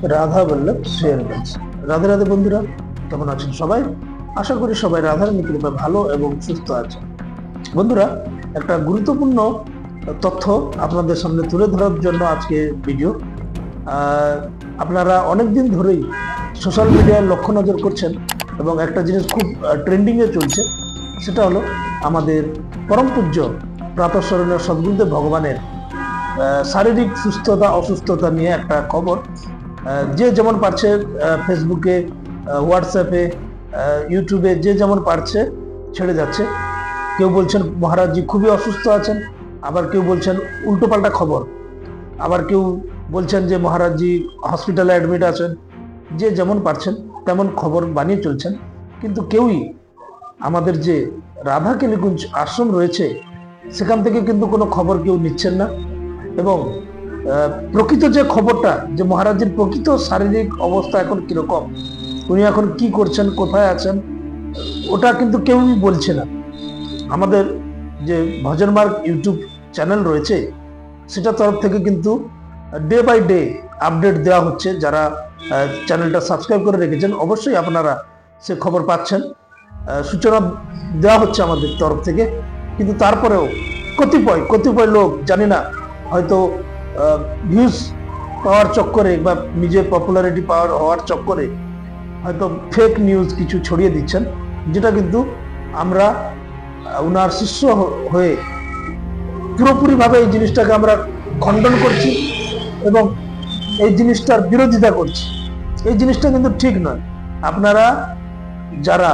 রাধা বল্লভ শেয়ারগঞ্জ। রাধে রাধে বন্ধুরা, কেমন আছেন সবাই? আশা করি সবাই রাধার কৃপায় ভালো এবং সুস্থ আছেন। বন্ধুরা, একটা গুরুত্বপূর্ণ তথ্য আপনাদের সামনে তুলে ধরার জন্য আজকে ভিডিও। আপনারা অনেকদিন ধরেই সোশ্যাল মিডিয়ায় লক্ষ্য নজর করছেন এবং একটা জিনিস খুব ট্রেন্ডিংয়ে চলছে, সেটা হলো আমাদের পরম পূজ্য প্রাতঃস্মরণীয় সদ্গুরুদেব ভগবানের শারীরিক সুস্থতা অসুস্থতা নিয়ে একটা খবর যে যেমন পারছে ফেসবুকে, হোয়াটসঅ্যাপে, ইউটিউবে যে যেমন পারছে ছেড়ে যাচ্ছে। কেউ বলছেন মহারাজজি খুবই অসুস্থ আছেন, আবার কেউ বলছেন উল্টোপাল্টা খবর, আবার কেউ বলছেন যে মহারাজজি হসপিটালে অ্যাডমিট আছেন। যে যেমন পারছেন তেমন খবর বানিয়ে চলছেন, কিন্তু কেউই আমাদের যে রাধা কেলিকুঞ্জ আশ্রম রয়েছে সেখান থেকে কিন্তু কোনো খবর কেউ নিচ্ছেন না। এবং প্রকৃত যে খবরটা, যে মহারাজের প্রকৃত শারীরিক অবস্থা এখন কিরকম, উনি এখন কি করছেন, কোথায় আছেন, ওটা কিন্তু কেউই বলছে না। আমাদের যে ভজন মার্গ ইউটিউব চ্যানেল রয়েছে সেটার তরফ থেকে কিন্তু ডে বাই ডে আপডেট দেওয়া হচ্ছে। যারা চ্যানেলটা সাবস্ক্রাইব করে রেখেছেন অবশ্যই আপনারা সে খবর পাচ্ছেন, সূচনা দেওয়া হচ্ছে আমাদের তরফ থেকে। কিন্তু তারপরেও কতিপয় লোক, জানি না, হয়তো ভিউজ পাওয়ার চক্করে বা নিজের পপুলারিটি হওয়ার চক্করে হয়তো ফেক নিউজ কিছু ছড়িয়ে দিচ্ছেন, যেটা কিন্তু আমরা উনার শিষ্য হয়ে পুরোপুরিভাবে এই জিনিসটাকে আমরা খণ্ডন করছি এবং এই জিনিসটার বিরোধিতা করছি। এই জিনিসটা কিন্তু ঠিক নয়। আপনারা যারা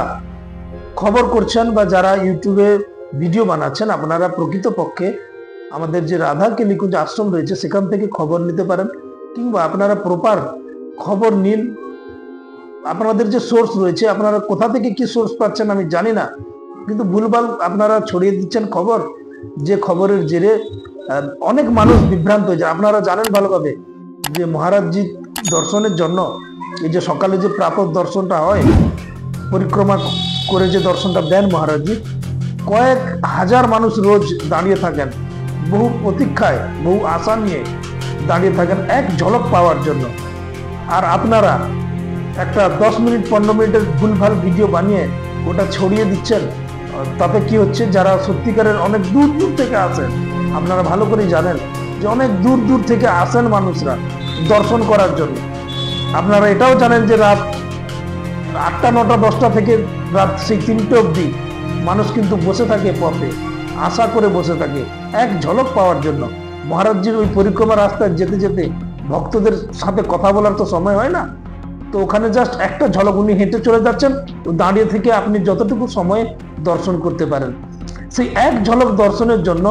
খবর করছেন বা যারা ইউটিউবে ভিডিও বানাচ্ছেন, আপনারা প্রকৃতপক্ষে আমাদের যে রাধা কেলিকুঞ্জ আশ্রম রয়েছে সেখান থেকে খবর নিতে পারেন, কিংবা আপনারা প্রপার খবর নিন। আপনাদের যে সোর্স রয়েছে, আপনারা কোথা থেকে কি সোর্স পাচ্ছেন আমি জানি না, কিন্তু ভুলভাল আপনারা ছড়িয়ে দিচ্ছেন খবর, যে খবরের জেরে অনেক মানুষ বিভ্রান্ত হয়ে যায়। আপনারা জানেন ভালোভাবে যে মহারাজজি দর্শনের জন্য এই যে সকালে যে প্রাতঃ দর্শনটা হয়, পরিক্রমা করে যে দর্শনটা দেন মহারাজজি, কয়েক হাজার মানুষ রোজ দাঁড়িয়ে থাকেন, বহু প্রতীক্ষায়, বহু আশা নিয়ে দাঁড়িয়ে থাকেন এক ঝলক পাওয়ার জন্য। আর আপনারা একটা 10 মিনিট 15 মিনিটের ভুলভাল ভিডিও বানিয়ে ওটা ছড়িয়ে দিচ্ছেন। তাতে কি হচ্ছে, যারা সত্যিকারের অনেক দূর দূর থেকে আসেন, আপনারা ভালো করেই জানেন যে অনেক দূর দূর থেকে আসেন মানুষরা দর্শন করার জন্য। আপনারা এটাও জানেন যে রাত 8টা 9টা 10টা থেকে রাত সেই 3টে অবধি মানুষ কিন্তু বসে থাকে পথে, আশা করে বসে থাকে এক ঝলক পাওয়ার জন্য। মহারাজজির ওই পরিক্রমা রাস্তায় যেতে যেতে ভক্তদের সাথে কথা বলার তো সময় হয় না, তো ওখানে জাস্ট একটা ঝলক, উনি হেঁটে চলে যাচ্ছেন, দাঁড়িয়ে থেকে আপনি যতটুকু সময়ে দর্শন করতে পারেন, সেই এক ঝলক দর্শনের জন্য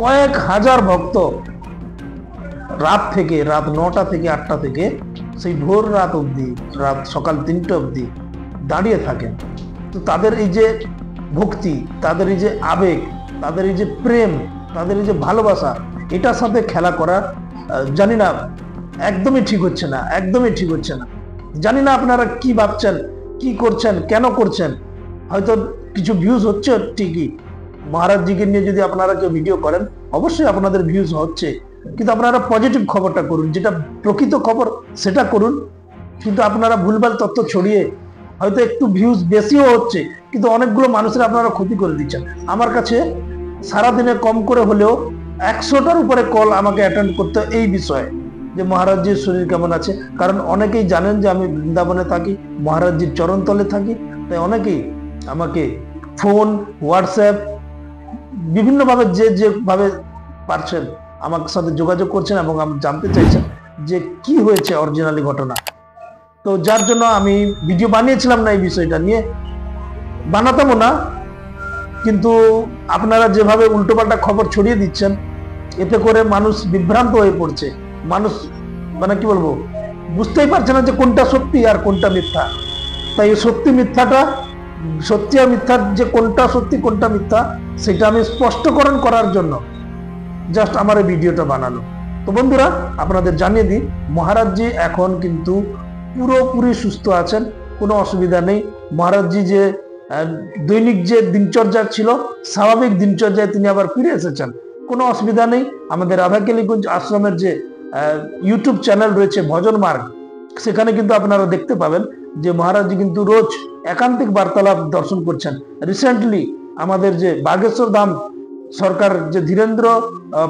কয়েক হাজার ভক্ত রাত 9টা থেকে 8টা থেকে সেই ভোর রাত অবধি, রাত সকাল 3টে অবধি দাঁড়িয়ে থাকেন। তো তাদের এই যে ভক্তি, তাদের এই যে আবেগ, তাদের এই যে প্রেম, তাদের এই যে ভালোবাসা, এটার সাথে খেলা করা জানি না, একদমই ঠিক হচ্ছে না, একদমই ঠিক হচ্ছে না। জানি না আপনারা কি ভাবছেন, কি করছেন, কেন করছেন। হয়তো কিছু ভিউজ হচ্ছে ঠিকই, মহারাজজিকে নিয়ে যদি আপনারা কেউ ভিডিও করেন অবশ্যই আপনাদের ভিউজ হচ্ছে, কিন্তু আপনারা পজিটিভ খবরটা করুন, যেটা প্রকৃত খবর সেটা করুন। কিন্তু আপনারা ভুলভাল তথ্য ছড়িয়ে হয়তো একটু ভিউজ বেশিও হচ্ছে, কিন্তু অনেকগুলো মানুষের আপনারা ক্ষতি করে দিচ্ছেন। আমার কাছে সারাদিনে কম করে হলেও 100টার উপরে কল আমাকে অ্যাটেন্ড করতে এই বিষয়ে, যে মহারাজজির শরীর কেমন আছে। কারণ অনেকেই জানেন যে আমি বৃন্দাবনে থাকি, মহারাজজির চরণতলে থাকি, তাই অনেকেই আমাকে ফোন, হোয়াটসঅ্যাপ, বিভিন্নভাবে যেভাবে পারছেন আমার সাথে যোগাযোগ করছেন এবং আমি জানতে চাইছেন যে কি হয়েছে অরিজিনালি ঘটনা। তো যার জন্য আমি ভিডিও বানিয়েছিলাম না, এই বিষয়টা নিয়ে বানাতামও না, কিন্তু আপনারা যেভাবে উল্টোপাল্টা খবর ছড়িয়ে দিচ্ছেন, এতে করে মানুষ বিভ্রান্ত হয়ে পড়ছে। মানুষ মানে কি বলবো, বুঝতেই পারছে না যে কোনটা সত্যি আর কোনটা মিথ্যা। তাই সত্যি মিথ্যাটা, সত্যি আর মিথ্যার যে কোনটা সত্যি কোনটা মিথ্যা, সেটা আমি স্পষ্টকরণ করার জন্য জাস্ট আমার এই ভিডিওটা বানানো। তো বন্ধুরা, আপনাদের জানিয়ে দিই, মহারাজজি এখন কিন্তু পুরোপুরি সুস্থ আছেন, কোনো অসুবিধা নেই। মহারাজজি যে দৈনিক যে দিনচর্যা ছিল, স্বাভাবিক দিনচর্যায় তিনি আবার ফিরে এসেছেন, কোনো অসুবিধা নেই। আমাদের রাধা কেলিকুঞ্জ আশ্রমের যে ইউটিউব চ্যানেল রয়েছে ভজন মার্গ, সেখানে কিন্তু আপনারা দেখতে পাবেন যে মহারাজজি কিন্তু রোজ একান্তিক বার্তালাপ দর্শন করছেন। রিসেন্টলি আমাদের যে বাগেশ্বর ধাম সরকার যে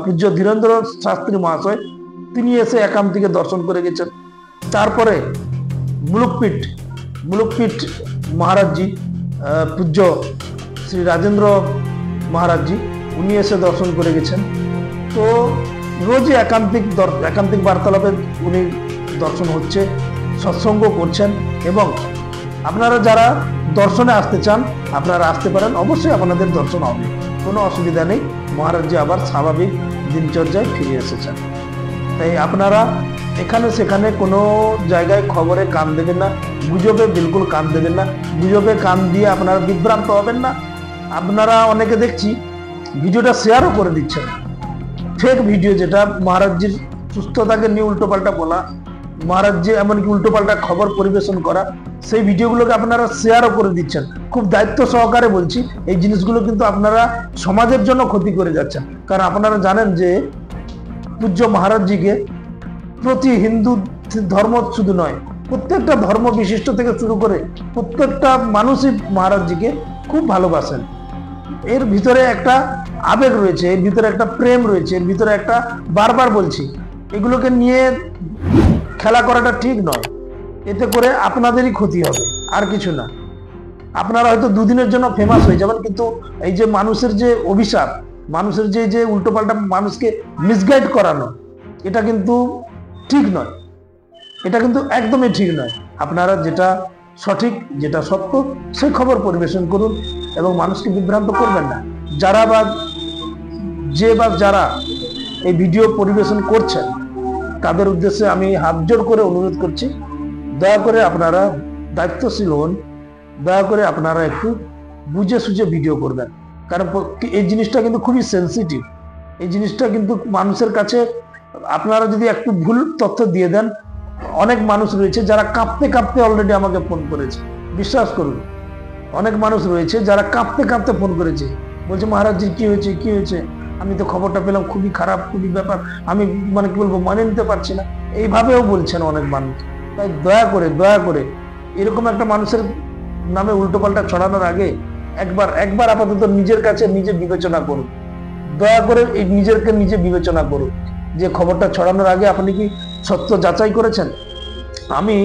পূজ্য ধীরেন্দ্র শাস্ত্রী মহাশয়, তিনি এসে একান্তিকে দর্শন করে গেছেন। তারপরে মুলুকপীঠ মহারাজজি, পূজ্য শ্রী রাজেন্দ্র মহারাজজি, উনি এসে দর্শন করে গেছেন। তো রোজই একান্তিক বার্তালাপে উনি দর্শন হচ্ছে, সৎসঙ্গ করছেন। এবং আপনারা যারা দর্শনে আসতে চান আপনারা আসতে পারেন, অবশ্যই আপনাদের দর্শন হবে, কোনো অসুবিধা নেই। মহারাজজি আবার স্বাভাবিক দিনচর্যায় ফিরে এসেছেন। তাই আপনারা এখানে সেখানে কোনো জায়গায় খবরে কান দেবেন না, গুজবে বিলকুল কান দেবেন না। গুজবে কান দিয়ে আপনারা বিভ্রান্ত হবেন না। আপনারা অনেকে দেখছি ভিডিওটা শেয়ারও করে দিচ্ছেন, ফেক ভিডিও, যেটা মহারাজজির সুস্থতাকে নিয়ে উল্টোপাল্টা বলা, মহারাজজি এমনকি উল্টোপাল্টা খবর পরিবেশন করা, সেই ভিডিওগুলোকে আপনারা শেয়ারও করে দিচ্ছেন। খুব দায়িত্ব সহকারে বলছি, এই জিনিসগুলো কিন্তু আপনারা সমাজের জন্য ক্ষতি করে যাচ্ছেন। কারণ আপনারা জানেন যে পূজ্য মহারাজজিকে প্রতি হিন্দু ধর্ম শুধু নয়, প্রত্যেকটা ধর্ম বিশিষ্ট থেকে শুরু করে প্রত্যেকটা মানুষই মহারাজজিকে খুব ভালোবাসেন। এর ভিতরে একটা আবেগ রয়েছে, এর ভিতরে একটা প্রেম রয়েছে, এর ভিতরে একটা, বারবার বলছি, এগুলোকে নিয়ে খেলা করাটা ঠিক নয়। এতে করে আপনাদেরই ক্ষতি হবে, আর কিছু না। আপনারা হয়তো দুদিনের জন্য ফেমাস হয়ে যাবেন, কিন্তু এই যে মানুষের যে অভিশাপ, মানুষের যে উল্টোপাল্টা মানুষকে মিসগাইড করানো, এটা কিন্তু ঠিক নয়, এটা কিন্তু একদমই ঠিক নয়। আপনারা যেটা সঠিক, যেটা সত্য, সেই খবর পরিবেশন করুন এবং মানুষকে বিভ্রান্ত করবেন না। যারা এই ভিডিও পরিবেশন করছেন তাদের উদ্দেশ্যে আমি হাত জোড় করে অনুরোধ করছি, দয়া করে আপনারা দায়িত্বশীল হন, দয়া করে আপনারা একটু বুঝে সুঝে ভিডিও করবেন। কারণ এই জিনিসটা কিন্তু খুবই সেন্সিটিভ। এই জিনিসটা কিন্তু মানুষের কাছে আপনারা যদি একটু ভুল তথ্য দিয়ে দেন, অনেক মানুষ রয়েছে যারা কাঁপতে কাঁপতে অলরেডি আমাকে ফোন করেছে। বিশ্বাস করুন, অনেক মানুষ রয়েছে যারা কাঁপতে কাঁপতে ফোন করেছে, বলছে মহারাজজি কি হয়েছে, আমি তো খবরটা পেলাম, খুবই খারাপ, খুবই ব্যাপার, আমি কি বলবো, মানে নিতে পারছি না, এইভাবেও বলছেন অনেক মানুষ। তাই দয়া করে এরকম একটা মানুষের নামে উল্টোপাল্টা ছড়ানোর আগে একবার আপাতত নিজের কাছে নিজে বিবেচনা করুন। দয়া করে এই নিজে বিবেচনা করুন যে খবরটা ছড়ানোর আগে আপনি কি সত্য যাচাই করেছেন। আমি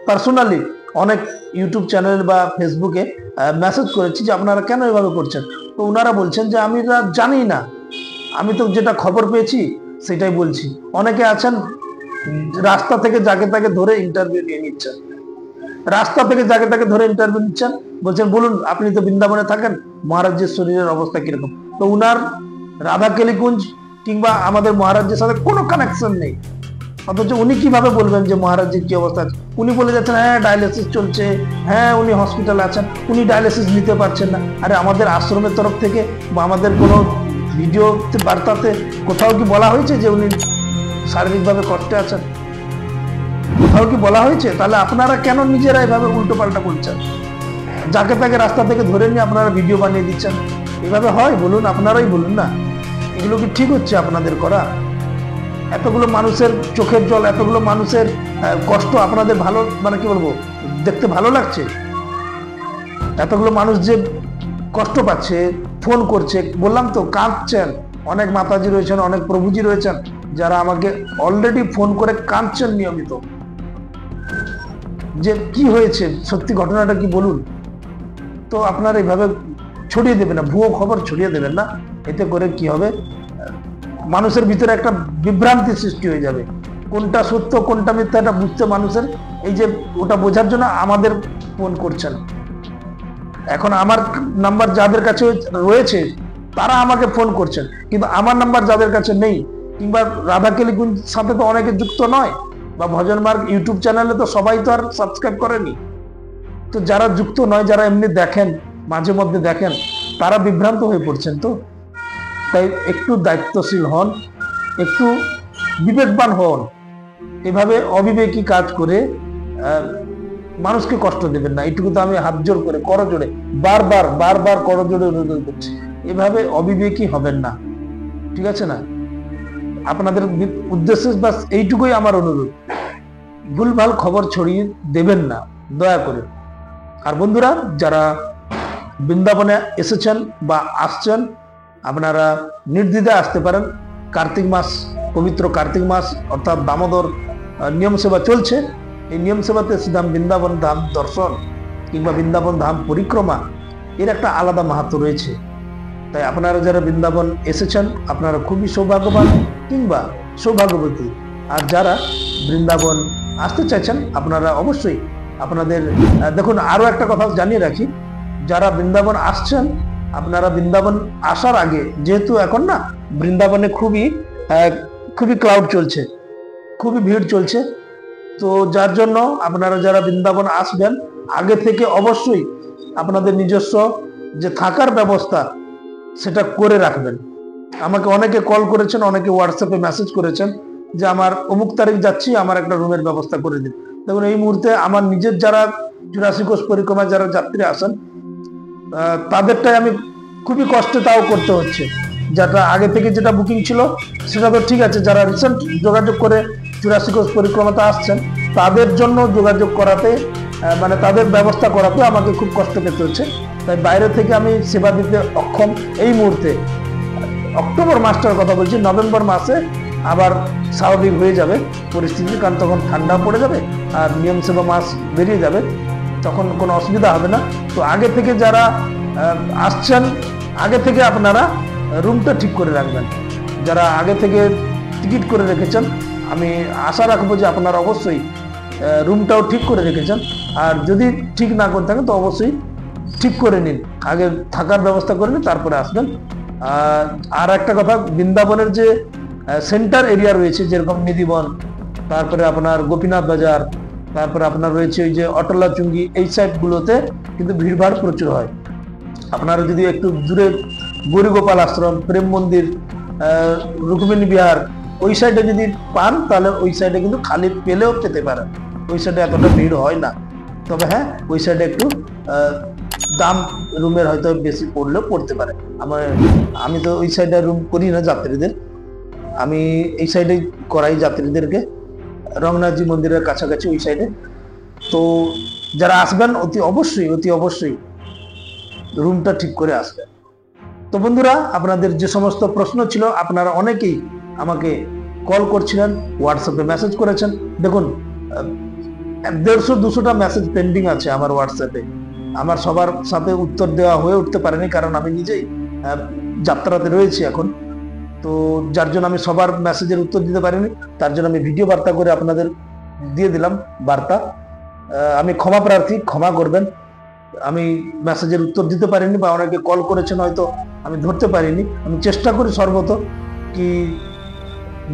পার্সোনালি অনেক ইউটিউব চ্যানেল বা ফেসবুকে মেসেজ করেছি যে আপনারা কেন এভাবে করছেন। তো ওনারা বলছেন যে আমি জানি না, আমি তো যেটা খবর পেয়েছি সেটাই বলছি। অনেকে আছেন রাস্তা থেকে যাকে তাকে ধরে ইন্টারভিউ নিয়ে নিচ্ছেন, বলছেন বলুন আপনি তো বৃন্দাবনে থাকেন, মহারাজের শরীরের অবস্থা কিরকম। তো উনার রাধাকেলিকুঞ্জ কিংবা আমাদের মহারাজের সাথে কোনো কানেকশন নেই, অথচ উনি কিভাবে বলবেন যে মহারাজের কি অবস্থা আছে। উনি বলে যাচ্ছেন হ্যাঁ ডায়ালিসিস চলছে, হ্যাঁ উনি হসপিটালে আছেন, উনি ডায়ালিসিস নিতে পারছেন না। আরে আমাদের আশ্রমের তরফ থেকে বা আমাদের কোনো ভিডিও বার্তাতে কোথাও কি বলা হয়েছে যে উনি শারীরিকভাবে কষ্টে আছেন? কোথাও কি বলা হয়েছে? তাহলে আপনারা কেন নিজেরা এভাবে উল্টো পাল্টা করছেন? যাকে তাকে রাস্তা থেকে ধরে নিয়ে আপনারা ভিডিও বানিয়ে দিচ্ছেন, এভাবে হয়? বলুন, আপনারাই বলুন না, এগুলো কি ঠিক হচ্ছে আপনাদের করা? এতগুলো মানুষের চোখের জল, এতগুলো মানুষের কষ্ট আপনাদের ভালো, কি বলবো, দেখতে ভালো লাগছে? এতগুলো মানুষ যে কষ্ট পাচ্ছে, ফোন করছে, বললাম তো কাঁদছেন, অনেক মাতাজি রয়েছেন, অনেক প্রভুজি রয়েছেন যারা আমাকে অলরেডি ফোন করে কাঁদছেন নিয়মিত, যে কি হয়েছে, সত্যি ঘটনাটা কি বলুন। তো আপনারা এইভাবে ছড়িয়ে দেবেন না, ভুয়ো খবর ছড়িয়ে দেবেন না। এতে করে কি হবে, মানুষের ভিতরে একটা বিভ্রান্তি সৃষ্টি হয়ে যাবে, কোনটা সত্য কোনটা মিথ্যা এটা বুঝতে মানুষের, এই যে ওটা বোঝার জন্য আমাদের ফোন করছেন। এখন আমার নাম্বার যাদের কাছে রয়েছে তারা আমাকে ফোন করছেন, কিন্তু আমার নাম্বার যাদের কাছে নেই, কিংবা রাধাকেলিকুঞ্জ সাথে তো অনেকে যুক্ত নয়, বা ভজন মার্গ ইউটিউব চ্যানেলে তো সবাই তো আর সাবস্ক্রাইব করেনি। তো যারা যুক্ত নয়, যারা এমনি দেখেন, মাঝে মধ্যে দেখেন, তারা বিভ্রান্ত হয়ে পড়ছেন। তো তাই একটু দায়িত্বশীল হন, একটু বিবেকবান হন। এভাবে অবিবেকী কাজ করে মানুষকে কষ্ট দেবেন না, এইটুকু তো আমি হাত জোর করে করজোড়ে বারবার করজোড়ে অনুরোধ করছি। এভাবে অবিবেকী হবেন না, ঠিক আছে না? আপনাদের উদ্দেশ্যে বাস এইটুকুই আমার অনুরোধ, ভুলভাল খবর ছড়িয়ে দেবেন না দয়া করে। আর বন্ধুরা, যারা বৃন্দাবনে এসেছেন বা আসছেন, আপনারা নির্দ্বিধায় আসতে পারেন। কার্তিক মাস, পবিত্র কার্তিক মাস অর্থাৎ দামোদর নিয়ম সেবা চলছে। এই নিয়ম সেবাতে শ্রীধাম বৃন্দাবন ধাম দর্শন কিংবা বৃন্দাবন ধাম পরিক্রমা এর একটা আলাদা মাহাত্ম্য রয়েছে। তাই আপনারা যারা বৃন্দাবন এসেছেন আপনারা খুবই সৌভাগ্যবান কিংবা সৌভাগ্যবতী। আর যারা বৃন্দাবন আসতে চাইছেন আপনারা অবশ্যই আপনাদের দেখুন, আরো একটা কথা জানিয়ে রাখি, যারা বৃন্দাবন আসছেন আপনারা বৃন্দাবন আসার আগে, যেহেতু এখন না বৃন্দাবনে খুবই ক্রাউড চলছে, খুবই ভিড় চলছে, তো যার জন্য আপনারা যারা বৃন্দাবন আসবেন আগে থেকে অবশ্যই আপনাদের নিজস্ব যে থাকার ব্যবস্থা সেটা করে রাখবেন। আমাকে অনেকে কল করেছেন, অনেকে হোয়াটসঅ্যাপে মেসেজ করেছেন যে আমার অমুক তারিখ যাচ্ছি, আমার একটা রুমের ব্যবস্থা করে দিন। দেখুন, এই মুহূর্তে আমার নিজের যারা 84 কোষ পরিক্রমায় যারা যাত্রী আসেন তাদেরটাই আমি খুবই কষ্টে তাও করতে হচ্ছে। যেটা আগে থেকে যেটা বুকিং ছিল সেটা তো ঠিক আছে, যারা রিসেন্ট যোগাযোগ করে 84 কোষ পরিক্রমাতে আসছেন তাদের জন্য যোগাযোগ করাতে মানে তাদের ব্যবস্থা করাতে আমাকে খুব কষ্ট পেতে হচ্ছে। তাই বাইরে থেকে আমি সেবা দিতে অক্ষম এই মুহূর্তে। অক্টোবর মাসটার কথা বলছি, নভেম্বর মাসে আবার স্বাভাবিক হয়ে যাবে পরিস্থিতি, কারণ তখন ঠান্ডা পড়ে যাবে আর নিয়ম সেবা মাস বেরিয়ে যাবে, তখন কোনো অসুবিধা হবে না। তো আগে থেকে যারা আসছেন আগে থেকে আপনারা রুমটা ঠিক করে রাখবেন। যারা আগে থেকে টিকিট করে রেখেছেন আমি আশা রাখবো যে আপনারা অবশ্যই রুমটাও ঠিক করে রেখেছেন। আর যদি ঠিক না করে থাকেন তো অবশ্যই ঠিক করে নিন, আগে থাকার ব্যবস্থা করে নিন, তারপরে আসবেন। আর একটা কথা, বৃন্দাবনের যে সেন্টার এরিয়া রয়েছে যেরকম নিধিবন, তারপরে আপনার গোপীনাথ বাজার, তারপরে আপনার রয়েছে ওই যে অটলা চুঙ্গি, এই সাইডগুলোতে কিন্তু ভিড়ভাড় প্রচুর হয়। আপনারা যদি একটু দূরে গৌরীগোপাল আশ্রম, প্রেম মন্দির, রুক্মিণী বিহার ওই সাইডে যদি পান তাহলে ওই সাইডে কিন্তু খালি পেলেও পেতে পারেন, ওই সাইডে এতটা ভিড় হয় না। তবে হ্যাঁ, ওই সাইডে একটু দাম রুমের হয়তো বেশি পড়লেও পড়তে পারে। আমি তো ওই সাইডে রুম করি না যাত্রীদের, আমি এই সাইডে করাই যাত্রীদেরকে, রঙ্গনাথজি মন্দিরের কাছাকাছি ওই সাইডে। তো যারা আসবেন অতি অবশ্যই রুমটা ঠিক করে আসবেন। তো বন্ধুরা, আপনাদের যে সমস্ত প্রশ্ন ছিল আপনারা অনেকেই আমাকে কল করছিলেন, হোয়াটসঅ্যাপে মেসেজ করেছেন। দেখুন, 150-200টা মেসেজ পেন্ডিং আছে আমার হোয়াটসঅ্যাপে। আমার সবার সাথে উত্তর দেওয়া হয়ে উঠতে পারেনি, কারণ আমি নিজেই যাত্রাতে রয়েছি এখন। তো যার জন্য আমি সবার মেসেজের উত্তর দিতে পারিনি, তার জন্য আমি ভিডিও বার্তা করে আপনাদের দিয়ে দিলাম বার্তা। আমি ক্ষমা প্রার্থী, ক্ষমা করবেন। আমি মেসেজের উত্তর দিতে পারিনি বা অনেকে কল করেছেন হয়তো আমি ধরতে পারিনি। আমি চেষ্টা করি সর্বত কি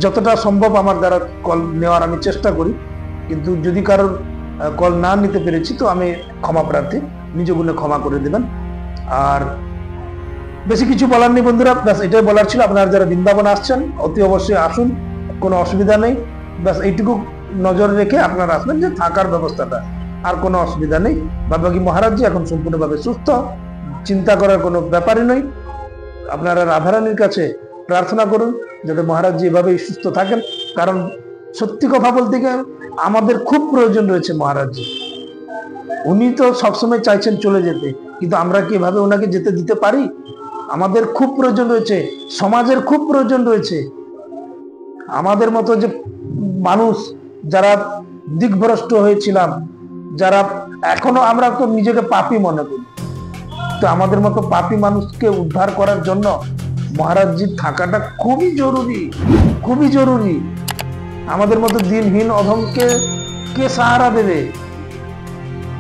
যতটা সম্ভব আমার দ্বারা কল নেওয়ার আমি চেষ্টা করি, কিন্তু যদি কারোর কল না নিতে পেরেছি তো আমি ক্ষমা প্রার্থী, নিজ গুণে ক্ষমা করে দেবেন। আর বেশি কিছু বলার নেই বন্ধুরা, ব্যাস এটাই বলার ছিল। আপনারা যারা বৃন্দাবন আসছেন অতি অবশ্যই আসুন, কোনো অসুবিধা নেই। ব্যাস এইটুকু নজর রেখে আপনারা আসবেন যে থাকার ব্যবস্থাটা, আর কোনো অসুবিধা নেই। বাবাজি মহারাজজি এখন সম্পূর্ণভাবে সুস্থ, চিন্তা করার কোনো ব্যাপারই নয়। আপনারা রাধারানীর কাছে প্রার্থনা করুন যাতে মহারাজজি এভাবেই সুস্থ থাকেন, কারণ সত্যি কথা বলতে গিয়ে আমাদের খুব প্রয়োজন রয়েছে মহারাজজি। উনি তো সবসময় চাইছেন চলে যেতে, কিন্তু আমরা কি এভাবে ওনাকে যেতে দিতে পারি? আমাদের খুব প্রয়োজন রয়েছে, সমাজের খুব প্রয়োজন রয়েছে। আমাদের মতো যে মানুষ যারা দিকভ্রষ্ট হয়েছিলাম, যারা এখনো আমরা তো নিজেকে পাপী মনে করি, তো আমাদের মতো পাপী মানুষকে উদ্ধার করার জন্য মহারাজজির থাকাটা খুবই জরুরি, খুবই জরুরি। আমাদের মতো দিনহীন অধমকে কে সাহারা দেবে?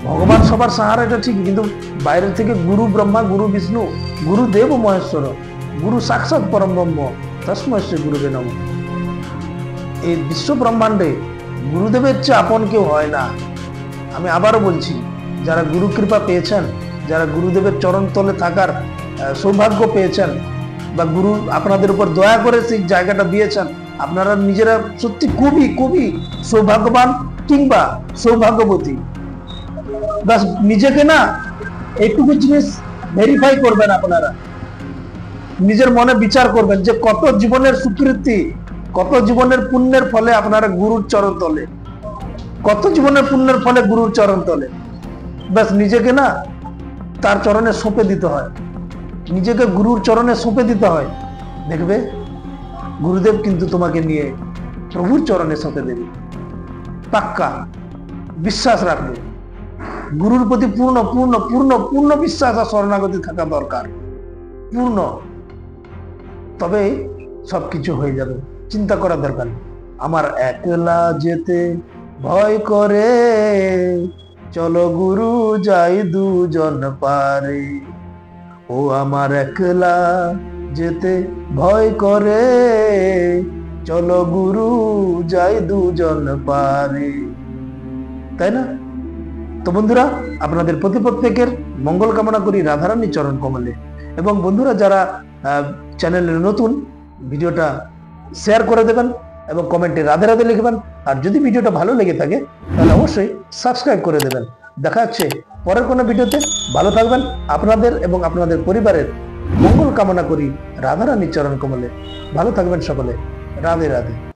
ভগবান সবার সাহারা, এটা ঠিক, কিন্তু বাইরে থেকে গুরু ব্রহ্মা, গুরু বিষ্ণু, গুরু দেব মহেশ্বর, গুরু সাক্ষাৎ পরম ব্রহ্ম তস্মৈ শ্রী গুরুবে নমঃ। এই বিশ্ব ব্রহ্মাণ্ডে গুরুদেবের চেয়ে আপন কেউ হয় না। আমি আবারও বলছি, যারা গুরু কৃপা পেয়েছেন, যারা গুরুদেবের চরণ তলে থাকার সৌভাগ্য পেয়েছেন বা গুরু আপনাদের উপর দয়া করে সেই জায়গাটা দিয়েছেন, আপনারা নিজেরা সত্যি খুবই খুবই সৌভাগ্যবান কিংবা সৌভাগ্যবতী। বাস নিজেকে না এইটুকু জিনিস ভেরিফাই করবেন, আপনারা নিজের মনে বিচার করবেন যে কত জীবনের স্বীকৃতি কত জীবনের পুণ্যের ফলে আপনারা গুরুর চরণ তলে, কত জীবনের পুণ্যের ফলে গুরুর চরণ তলে, ব্যাস নিজেকে না তার চরণে সঁপে দিতে হয়, নিজেকে গুরুর চরণে সঁপে দিতে হয়। দেখবে গুরুদেব কিন্তু তোমাকে নিয়ে প্রভুর চরণে সঁপে দেবে, পাক্কা বিশ্বাস রাখবে। গুরুর প্রতি পূর্ণ পূর্ণ পূর্ণ পূর্ণ বিশ্বাস আর শরণাগতি থাকা দরকার, পূর্ণ, তবে সবকিছু হয়ে যাবে। চিন্তা করার দরকার নেই। আমার একলা যেতে ভয় করে, চলো গুরু যাই দুজন পারে। ও আমার একলা যেতে ভয় করে, চলো গুরু যাই দুজন পারে। তাই না? তো বন্ধুরা, আপনাদের প্রতি প্রত্যেকের মঙ্গল কামনা করি রাধারানী চরণ কমলে। এবং বন্ধুরা যারা চ্যানেলের নতুন, ভিডিওটা শেয়ার করে দেবেন এবং কমেন্টে রাধে রাধে লিখবেন। আর যদি ভিডিওটা ভালো লেগে থাকে তাহলে অবশ্যই সাবস্ক্রাইব করে দেবেন। দেখা হচ্ছে পরের কোনো ভিডিওতে। ভালো থাকবেন, আপনাদের এবং আপনাদের পরিবারের মঙ্গল কামনা করি রাধারানী চরণ কমলে। ভালো থাকবেন সকলে। রাধে রাধে।